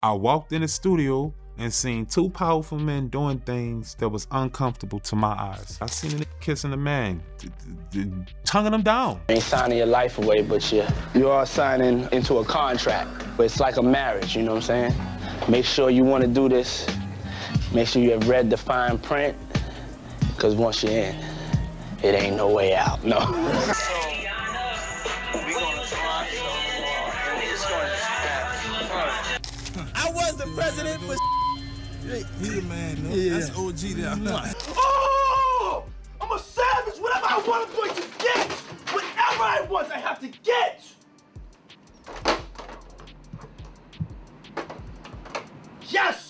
I walked in the studio and seen two powerful men doing things that was uncomfortable to my eyes. I seen a nigga kissing a man, tonguing him down. You ain't signing your life away, but you are signing into a contract. But it's like a marriage, you know what I'm saying? Make sure you want to do this. Make sure you have read the fine print, because once you're in, it ain't no way out, no. I was the president, but he the man, no? Yeah. That's OG there. Oh! I'm a savage. Whatever I want, I'm going to get. Whatever I want, I have to get. Yes!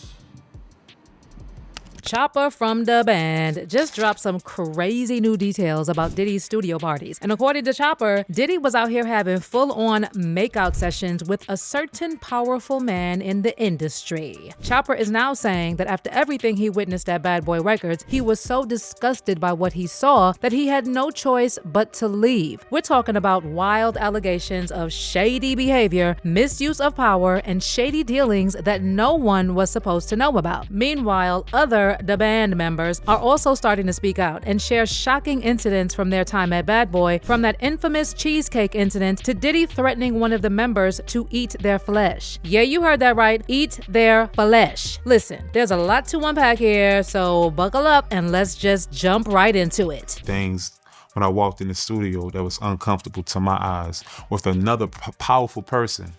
Choppa from the band just dropped some crazy new details about Diddy's studio parties. And according to Choppa, Diddy was out here having full-on makeout sessions with a certain powerful man in the industry. Choppa is now saying that after everything he witnessed at Bad Boy Records, he was so disgusted by what he saw that he had no choice but to leave. We're talking about wild allegations of shady behavior, misuse of power, and shady dealings that no one was supposed to know about. Meanwhile, other the band members are also starting to speak out and share shocking incidents from their time at Bad Boy, from that infamous cheesecake incident to Diddy threatening one of the members to eat their flesh. Yeah, you heard that right. Eat their flesh. Listen, there's a lot to unpack here, so buckle up and let's just jump right into it. Things when I walked in the studio that was uncomfortable to my eyes with another powerful person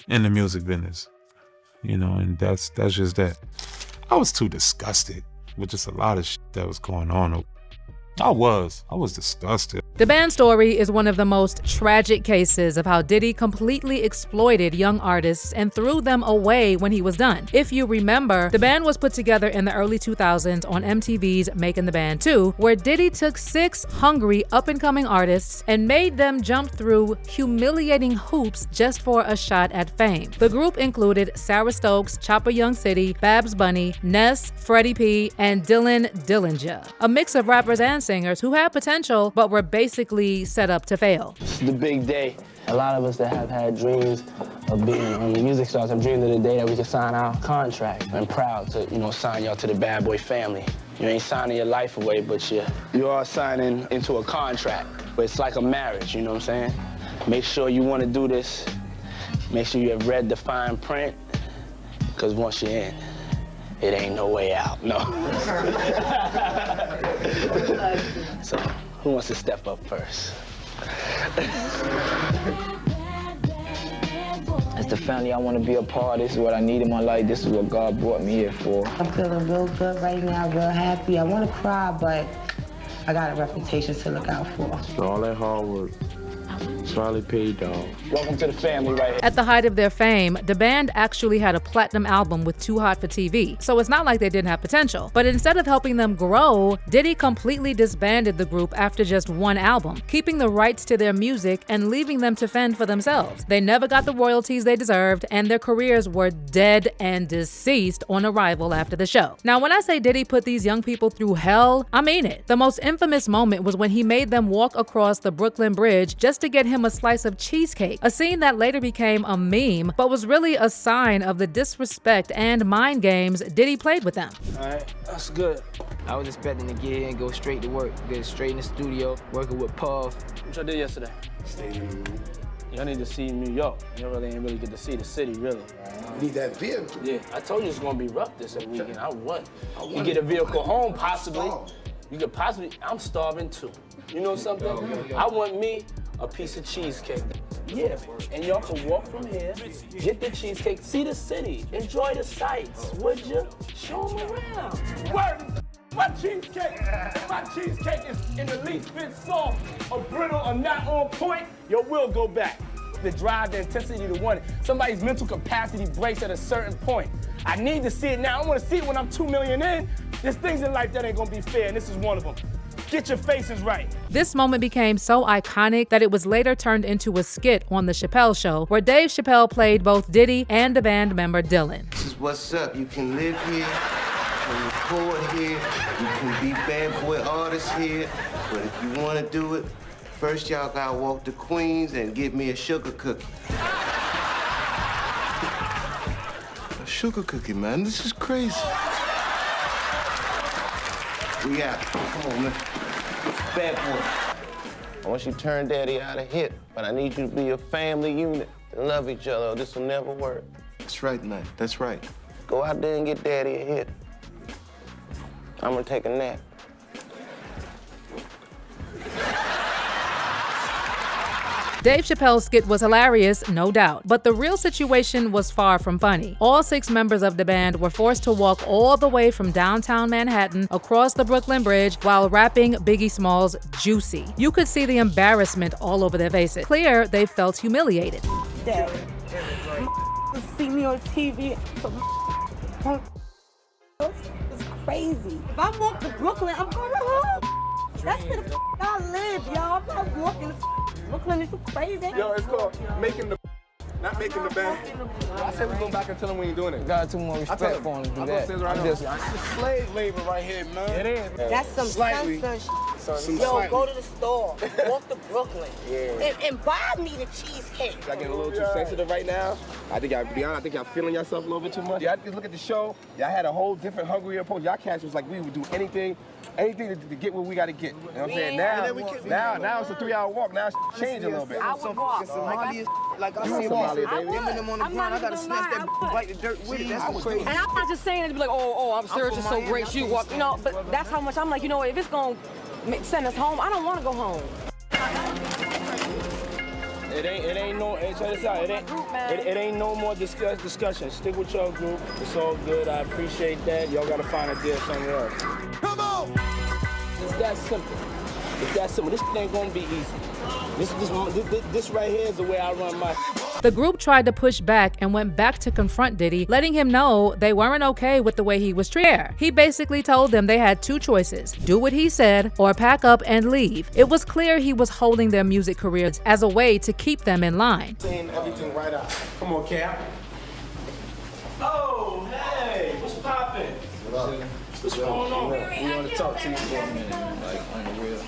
in the music business. You know, and that's just that. I was too disgusted with just a lot of shit that was going on. I was disgusted. The band story is one of the most tragic cases of how Diddy completely exploited young artists and threw them away when he was done. If you remember, the band was put together in the early 2000s on MTV's Making the Band 2, where Diddy took 6 hungry up-and-coming artists and made them jump through humiliating hoops just for a shot at fame. The group included Sarah Stokes, Choppa Young City, Babs Bunny, Ness, Freddie P, and Dylan Dillinger, a mix of rappers and singers who had potential but were basically set up to fail. It's the big day. A lot of us that have had dreams of being music stars have dreamed of the day that we can sign our contract. I'm proud to, sign y'all to the Bad Boy family. You ain't signing your life away, but you are signing into a contract. But it's like a marriage, you know what I'm saying? Make sure you want to do this. Make sure you have read the fine print, because once you're in, it ain't no way out, no. So, who wants to step up first? It's the family I want to be a part of. This is what I need in my life. This is what God brought me here for. I'm feeling real good right now, real happy. I want to cry, but I got a reputation to look out for. So all that hard work finally paid off. Welcome to the family right here. At the height of their fame, the band actually had a platinum album with Too Hot for TV, so it's not like they didn't have potential. But instead of helping them grow, Diddy completely disbanded the group after just one album, keeping the rights to their music and leaving them to fend for themselves. They never got the royalties they deserved, and their careers were dead and deceased on arrival after the show. Now, when I say Diddy put these young people through hell, I mean it. The most infamous moment was when he made them walk across the Brooklyn Bridge just to get him a slice of cheesecake, a scene that later became a meme, but was really a sign of the disrespect and mind games Diddy played with them. All right, that's good. I was expecting to get here and go straight to work, get straight in the studio, working with Puff. What y'all did yesterday? Stayed in the room. Y'all need to see New York. You ain't really get to see the city, really. Need that vehicle. Yeah, I told you it's gonna be rough this weekend. I won. You get a vehicle home, possibly. You could possibly, I'm starving too. You know something? I want me a piece of cheesecake. Yeah, and y'all can walk from here, get the cheesecake, see the city, enjoy the sights, would you? Show them around. Word! My cheesecake is in the least bit soft or brittle or not on point, your will go back. The drive, the intensity to want it. Somebody's mental capacity breaks at a certain point. I need to see it now. I want to see it when I'm 2 million in. There's things in life that ain't gonna be fair, and this is one of them. Get your faces right. This moment became so iconic that it was later turned into a skit on The Chappelle Show, where Dave Chappelle played both Diddy and the band member Dylan. This is what's up. You can live here, you can record here, you can be Bad Boy artists here, but if you want to do it, first y'all gotta walk to Queens and get me a sugar cookie. sugar cookie, man. This is crazy. We out. Come on, man. Bad boy. I want you to turn daddy out of hit, but I need you to be a family unit and love each other. This will never work. That's right, man. That's right. Go out there and get daddy a hit. I'm gonna take a nap. Dave Chappelle's skit was hilarious, no doubt, but the real situation was far from funny. All 6 members of the band were forced to walk all the way from downtown Manhattan across the Brooklyn Bridge while rapping Biggie Smalls' Juicy. You could see the embarrassment all over their faces. Clear they felt humiliated. Dad, see me on TV. It's crazy. If I walk to Brooklyn, I'm going home. That's where the I live, y'all. I'm not walking to Brooklyn. Is you crazy? Yo, it's called making the, not making the band. I said we go back and tell him we ain't doing it. Got too much respect for him to do that. It's slave labor right here, man. It is. That's some censorship. Yo, go to the store, walk to Brooklyn, and buy me the cheesecake. Y'all getting a little too sensitive right now. I think y'all, to be honest, I think y'all feeling yourself a little bit too much. Y'all look at the show. Y'all had a whole different, hungrier approach. Y'all cats was like, we would do anything to get what we got to get. You know what I'm saying? Now it's a 3-hour walk. Now it's changed a little bit. I would walk. Like I see Somalia, baby. I'm on the ground. I gotta snatch that bite the dirt with it. That's crazy. And I'm not just saying it to be like, oh, I'm serious, it's so great, you walk. You know, but that's how much I'm like, you know, if it's gonna send us home, I don't want to go home. It ain't no, hey, check this out. It ain't no more discussion. Stick with your group. It's all good. I appreciate that. Y'all gotta find a deal somewhere else. Come on! It's that simple. It's that simple. This ain't gonna be easy. This right here is the way I run my. The group tried to push back and went back to confront Diddy, letting him know they weren't okay with the way he was treated. He basically told them they had 2 choices: do what he said or pack up and leave. It was clear he was holding their music careers as a way to keep them in line. Saying everything right out. Come on, Cap. Oh, hey, what's poppin'? What's going on? We want to talk to you for a minute, like on the real.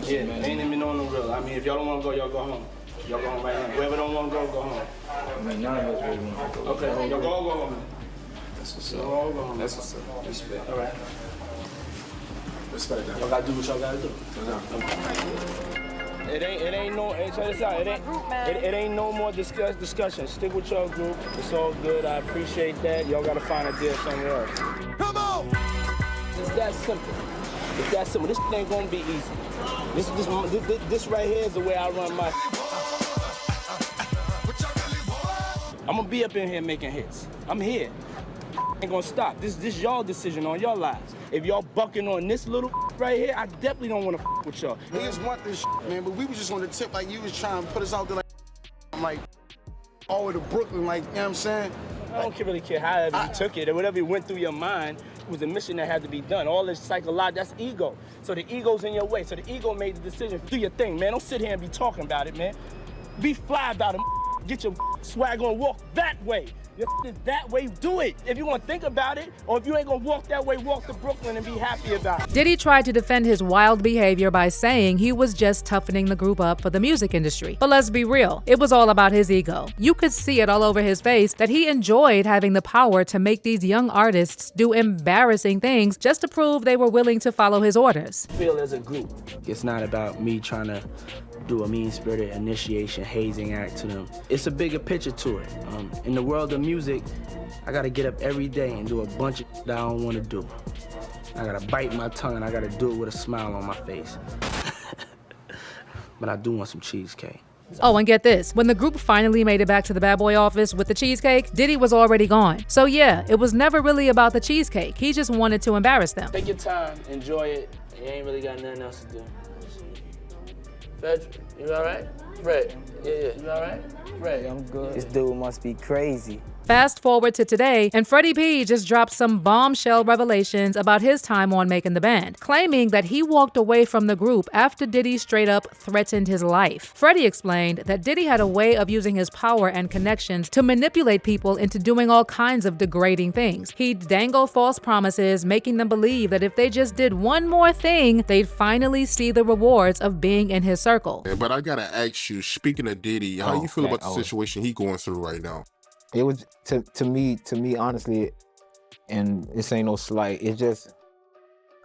Yeah, ain't even on the real. I mean, if y'all don't want to go, y'all go home. Y'all go home right now. Whoever don't want to go home. I mean, none of us really want to go. Okay, y'all go home. That's what's Y'all up. all go home. That's what's up. Respect. All right. Respect that. Y'all gotta do what y'all gotta do. It ain't no, hey, check this out. It ain't no more discussion. Stick with your group. It's all good. I appreciate that. Y'all gotta find a deal somewhere else. Come on! It's that simple. It's that simple. This ain't gonna be easy. This right here is the way I run my. I'm gonna be up in here making hits. I'm here. Ain't gonna stop. This y'all decision on your lives. If y'all bucking on this little right here, I definitely don't wanna with y'all. Niggas want this man, but we was just on the tip like you was trying to put us out there like all the way to Brooklyn, like, you know what I'm saying? I don't really care however you took it or whatever went through your mind. It was a mission that had to be done. All this psychological, that's ego. So the ego's in your way. So the ego made the decision. Do your thing, man. Don't sit here and be talking about it, man. Be fly about it. Get your swag on, walk that way. That way, do it. If you want to think about it, or if you ain't gonna walk that way, walk to Brooklyn and be happy about it. Diddy tried to defend his wild behavior by saying he was just toughening the group up for the music industry. But let's be real, it was all about his ego. You could see it all over his face that he enjoyed having the power to make these young artists do embarrassing things just to prove they were willing to follow his orders. Feel as a group. It's not about me trying to do a mean-spirited initiation, hazing act to them. It's a bigger picture to it. In the world of music, I gotta get up every day and do a bunch of that I don't wanna do. I gotta bite my tongue and I gotta do it with a smile on my face. But I do want some cheesecake. Oh, and get this. When the group finally made it back to the Bad Boy office with the cheesecake, Diddy was already gone. So yeah, it was never really about the cheesecake. He just wanted to embarrass them. Take your time, enjoy it. You ain't really got nothing else to do. Fred, you all right? Fred, yeah, you all right? Fred, I'm good. This dude must be crazy. Fast forward to today, and Freddie P just dropped some bombshell revelations about his time on Making the Band, claiming that he walked away from the group after Diddy straight up threatened his life. Freddie explained that Diddy had a way of using his power and connections to manipulate people into doing all kinds of degrading things. He'd dangle false promises, making them believe that if they just did one more thing, they'd finally see the rewards of being in his circle. But I gotta ask you, speaking of Diddy, how you feel about the situation he going through right now? It was to me honestly, and this ain't no slight. It's just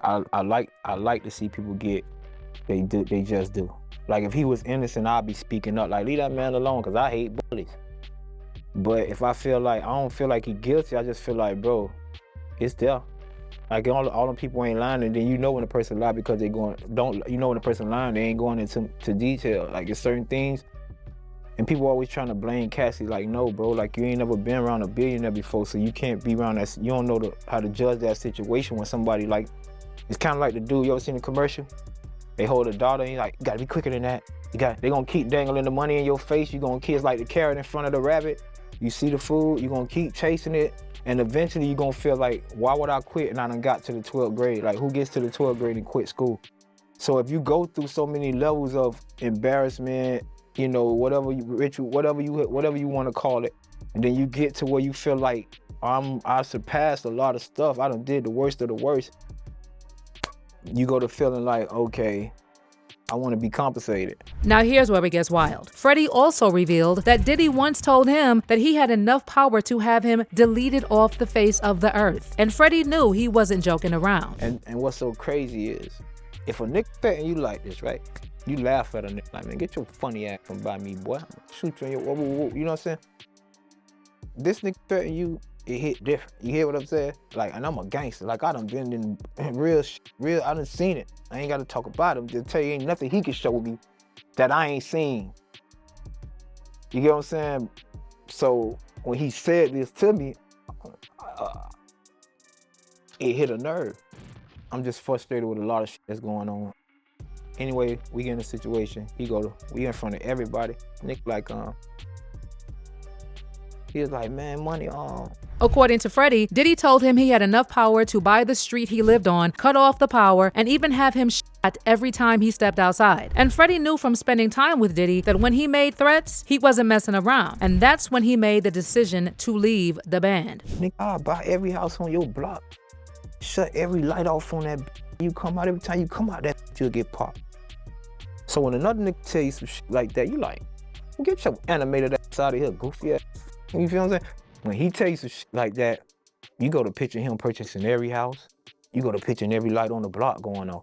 I like to see people get they just do. Like if he was innocent, I'd be speaking up. Like leave that man alone, cause I hate bullies. But if I feel like I don't feel like he guilty, I just feel like, bro, it's there. Like all them people ain't lying, and then you know when a person lie because they you know when a person lying, they ain't going into detail. Like it's certain things, and people always trying to blame Cassie. Like no, bro, like you ain't never been around a billionaire before, so you can't be around that. You don't know how to judge that situation when somebody like, it's kind of like the dude, you ever seen the commercial? They hold a daughter and you like, you gotta be quicker than that. They gonna keep dangling the money in your face. You gonna kiss like the carrot in front of the rabbit. You see the food, you gonna keep chasing it. And eventually you gonna feel like, why would I quit and I done got to the 12th grade? Like who gets to the 12th grade and quit school? So if you go through so many levels of embarrassment, you know, whatever you wanna call it, and then you get to where you feel like, I surpassed a lot of stuff. I done did the worst of the worst. You go to feeling like, okay, I want to be compensated. Now here's where it gets wild. Freddie also revealed that Diddy once told him that he had enough power to have him deleted off the face of the earth. And Freddie knew he wasn't joking around. And what's so crazy is, if a nigga threaten you like this, right? You laugh at a nigga like, man, get your funny ass from by me, boy. Shoot you in your, you know what I'm saying? This nigga threaten you, it hit different. You hear what I'm saying? Like, and I'm a gangster. Like, I done been in real, I done seen it. I ain't got to talk about him. Just tell you, ain't nothing he can show me that I ain't seen. You get what I'm saying? So when he said this to me, it hit a nerve. I'm just frustrated with a lot of shit that's going on. Anyway, we get in a situation. We in front of everybody. Nick like, he was like, man, money, According to Freddie, Diddy told him he had enough power to buy the street he lived on, cut off the power, and even have him shot every time he stepped outside. And Freddie knew from spending time with Diddy that when he made threats, he wasn't messing around. And that's when he made the decision to leave the band. Nigga, I'll buy every house on your block. Shut every light off on that. You come out, every time you come out, that you'll get popped. So when another nigga tell you some shit like that, you like, get your animated ass out of here, goofy ass. You feel what I'm saying? When he tell you some shit like that, you go to picture him purchasing every house. You go to picturing every light on the block going on.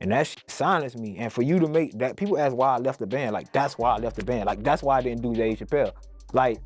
And that shit silenced me. And for you to make that, people ask why I left the band. Like, that's why I left the band. Like, that's why I didn't do Dave Chappelle. Like,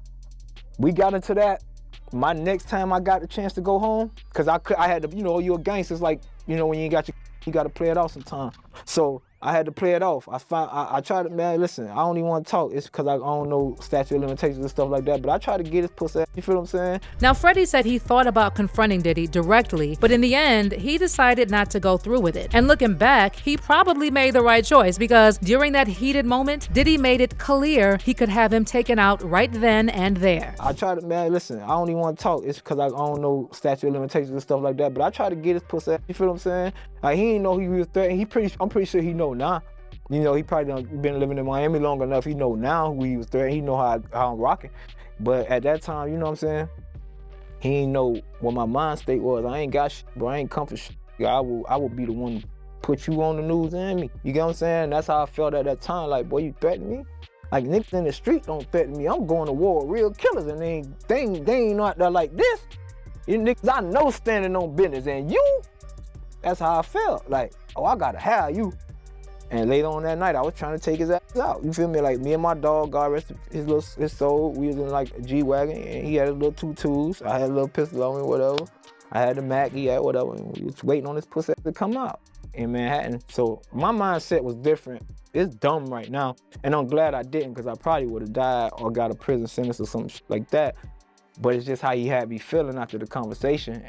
we got into that. My next time I got the chance to go home, because I had to, you know, you're a gangster. It's like, you know, when you ain't got you got to play it off sometime. So I had to play it off. I tried to, man, listen, I don't even want to talk. It's because I don't know statute of limitations and stuff like that, but I tried to get his pussy, you feel what I'm saying? Now, Freddie said he thought about confronting Diddy directly, but in the end, he decided not to go through with it. And looking back, he probably made the right choice because during that heated moment, Diddy made it clear he could have him taken out right then and there. I tried to, man, listen, I don't even want to talk. It's because I don't know statute of limitations and stuff like that, but I tried to get his pussy, you feel what I'm saying? Like, he didn't know he was threatening. I'm pretty sure he know now. You know, he probably done been living in Miami long enough. He know now who he was threatening. He know how I'm rocking. But at that time, you know what I'm saying? He ain't know what my mind state was. I ain't got shit, bro. I ain't come for shit. I will be the one to put you on the news and me. You get what I'm saying? That's how I felt at that time. Like, boy, you threaten me? Like, niggas in the street don't threaten me. I'm going to war with real killers, and they ain't out there like this. You niggas I know standing on business, and you? That's how I felt. Like, oh, I gotta have you. And later on that night, I was trying to take his ass out. You feel me? Like, me and my dog, God rest his soul, we was in like a G-Wagon, and he had his little 2.2s. I had a little pistol on me, whatever. I had the Mac, he had whatever, and we was waiting on this pussy to come out in Manhattan. So my mindset was different. It's dumb right now, and I'm glad I didn't, because I probably would have died or got a prison sentence or something like that. But it's just how he had me feeling after the conversation.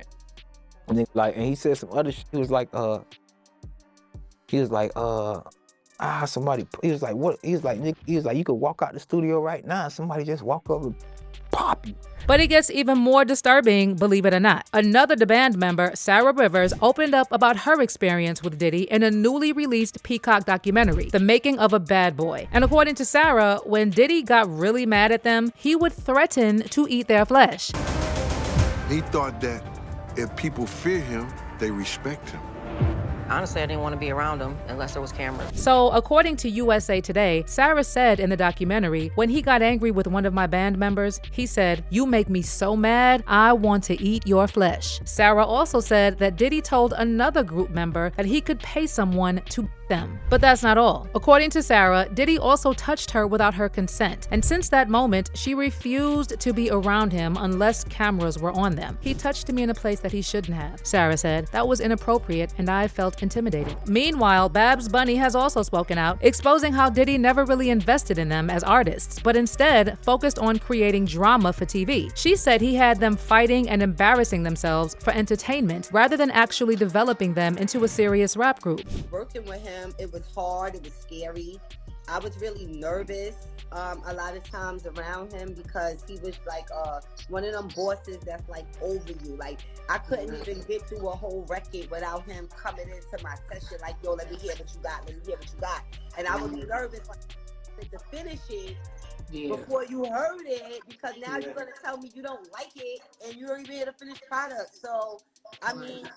And he said some other shit. He was like, somebody, he was like, what? He was like, Nick, you could walk out the studio right now and somebody just walk up and pop you. But it gets even more disturbing, believe it or not. Another The Band member, Sarah Rivers, opened up about her experience with Diddy in a newly released Peacock documentary, The Making of a Bad Boy. And according to Sarah, when Diddy got really mad at them, he would threaten to eat their flesh. He thought that if people fear him, they respect him. Honestly, I didn't want to be around him unless there was cameras. So, according to USA Today, Sarah said in the documentary, when he got angry with one of my band members, he said, "You make me so mad, I want to eat your flesh." Sarah also said that Diddy told another group member that he could pay someone to them. But that's not all. According to Sarah, Diddy also touched her without her consent, and since that moment, she refused to be around him unless cameras were on them. He touched me in a place that he shouldn't have, Sarah said. That was inappropriate, and I felt intimidated. Meanwhile, Babs Bunny has also spoken out, exposing how Diddy never really invested in them as artists, but instead focused on creating drama for TV. She said he had them fighting and embarrassing themselves for entertainment rather than actually developing them into a serious rap group. Working with him, it was hard, it was scary. I was really nervous a lot of times around him because he was like one of them bosses that's like over you. Like I couldn't even get through a whole record without him coming into my session like, yo, let me hear what you got, let me hear what you got. And I would be nervous like, to finish it before you heard it, because now you're gonna tell me you don't like it and you don't even hear the finished product. So I mean,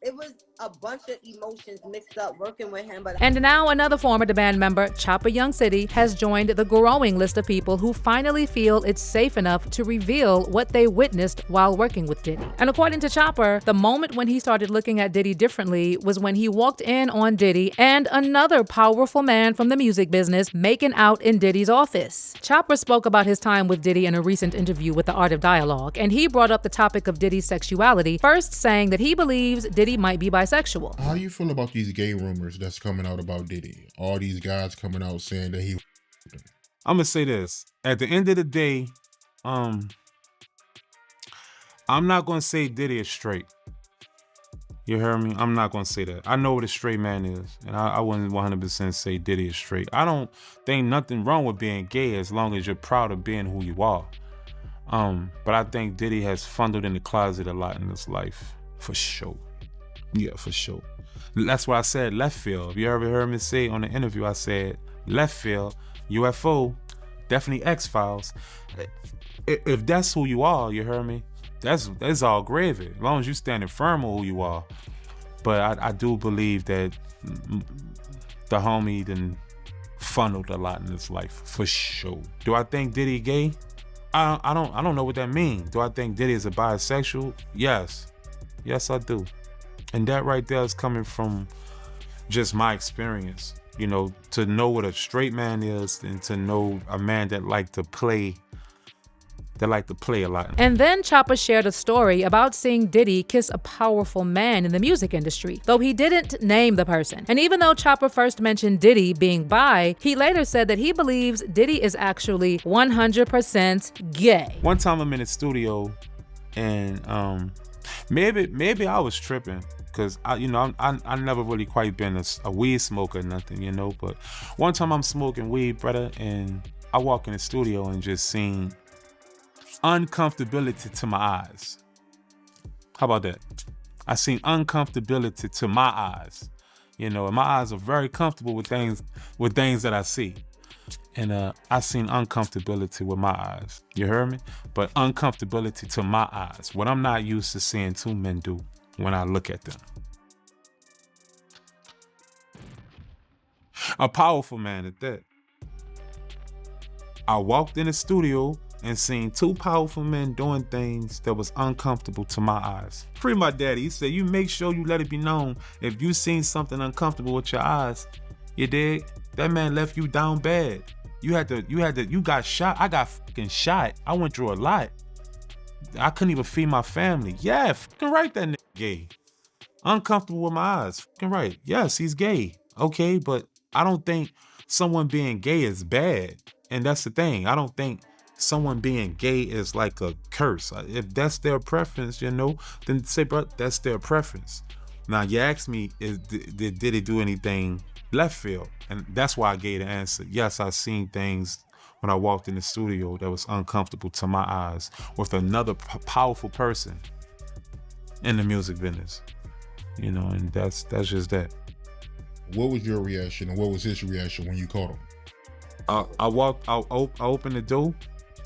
it was a bunch of emotions mixed up working with him. And now another former band member, Choppa Young City, has joined the growing list of people who finally feel it's safe enough to reveal what they witnessed while working with Diddy. And according to Chopper, the moment when he started looking at Diddy differently was when he walked in on Diddy and another powerful man from the music business making out in Diddy's office. Chopper spoke about his time with Diddy in a recent interview with The Art of Dialogue, and he brought up the topic of Diddy's sexuality, first saying that he believes Diddy might be bisexual. How do you feel about these gay rumors that's coming out about Diddy? All these guys coming out saying that he... I'm gonna say this. At the end of the day, I'm not gonna say Diddy is straight. You heard me? I'm not gonna say that. I know what a straight man is, and I wouldn't 100% say Diddy is straight. I don't think nothing wrong with being gay as long as you're proud of being who you are. But I think Diddy has fondled in the closet a lot in his life, for sure. Yeah, for sure. That's why I said left field. You ever heard me say on the interview, I said left field, UFO, definitely X-Files. If that's who you are, you heard me? That's all gravy, as long as you standing firm on who you are. But I do believe that the homie done funneled a lot in his life, for sure. Do I think Diddy gay? I don't know what that means. Do I think Diddy is a bisexual? Yes. Yes, I do. And that right there is coming from just my experience, you know, to know what a straight man is and to know a man that like to play a lot. And then Choppa shared a story about seeing Diddy kiss a powerful man in the music industry, though he didn't name the person. And even though Choppa first mentioned Diddy being bi, he later said that he believes Diddy is actually 100% gay. One time I'm in the studio and maybe I was tripping, because I never really quite been a weed smoker or nothing, you know. But one time I'm smoking weed, brother, and I walk in the studio and just seen uncomfortability to my eyes. How about that? I seen uncomfortability to my eyes, you know, and my eyes are very comfortable with things that I see. And I seen uncomfortability with my eyes. You heard me? But uncomfortability to my eyes. What I'm not used to seeing two men do when I look at them. A powerful man at that. I walked in the studio and seen two powerful men doing things that was uncomfortable to my eyes. Free my daddy. He said, you make sure you let it be known if you seen something uncomfortable with your eyes, you dig? That man left you down bad. You got shot. I got fucking shot. I went through a lot. I couldn't even feed my family. Yeah, fucking right, that nigga gay. Uncomfortable with my eyes. Fucking right. Yes, he's gay. Okay, but I don't think someone being gay is bad. And that's the thing. I don't think someone being gay is like a curse. If that's their preference, you know, then say, bro, that's their preference. Now, you ask me, did he do anything left field? And that's why I gave the answer. Yes, I seen things when I walked in the studio that was uncomfortable to my eyes with another powerful person in the music business. You know, and that's just that. What was your reaction and what was his reaction when you caught him? I opened the door,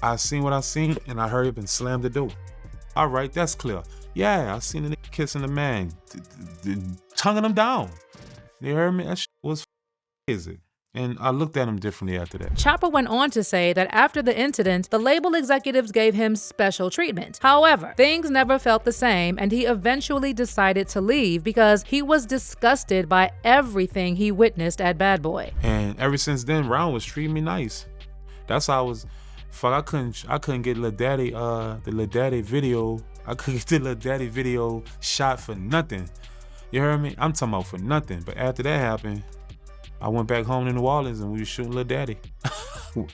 I seen what I seen, and I hurried up and slammed the door. All right, that's clear. Yeah, I seen the nigga kissing the man, tonguing him down. You heard me? That shit was crazy. And I looked at him differently after that. Choppa went on to say that after the incident, the label executives gave him special treatment. However, things never felt the same, and he eventually decided to leave because he was disgusted by everything he witnessed at Bad Boy. And ever since then, Ron was treating me nice. That's how I was. Fuck, I couldn't get Lil Daddy, the Lil Daddy video. I couldn't get the Lil Daddy video shot for nothing. You heard me? I'm talking about for nothing. But after that happened, I went back home to New Orleans and we were shooting Lil Daddy.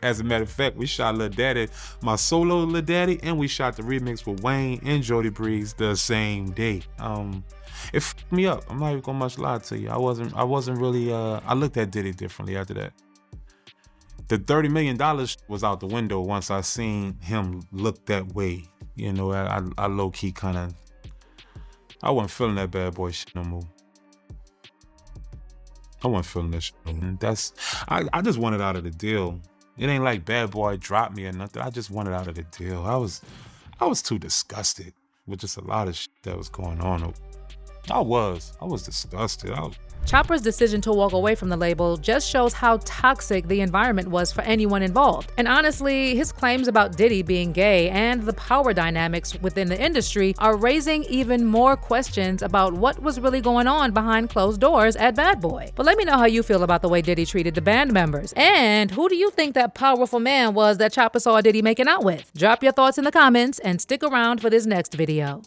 As a matter of fact, we shot Lil Daddy, my solo Lil Daddy, and we shot the remix with Wayne and Jody Breeze the same day. It fucked me up. I'm not even gonna much lie to you. I wasn't really, I looked at Diddy differently after that. The $30 million was out the window once I seen him look that way. You know, I low-key I wasn't feeling that Bad Boy shit no more. I wasn't feeling that shit. And I just wanted out of the deal. It ain't like Bad Boy dropped me or nothing. I just wanted out of the deal. I was too disgusted with just a lot of shit that was going on. I was disgusted. Choppa's decision to walk away from the label just shows how toxic the environment was for anyone involved. And honestly, his claims about Diddy being gay and the power dynamics within the industry are raising even more questions about what was really going on behind closed doors at Bad Boy. But let me know how you feel about the way Diddy treated the band members. And who do you think that powerful man was that Choppa saw Diddy making out with? Drop your thoughts in the comments and stick around for this next video.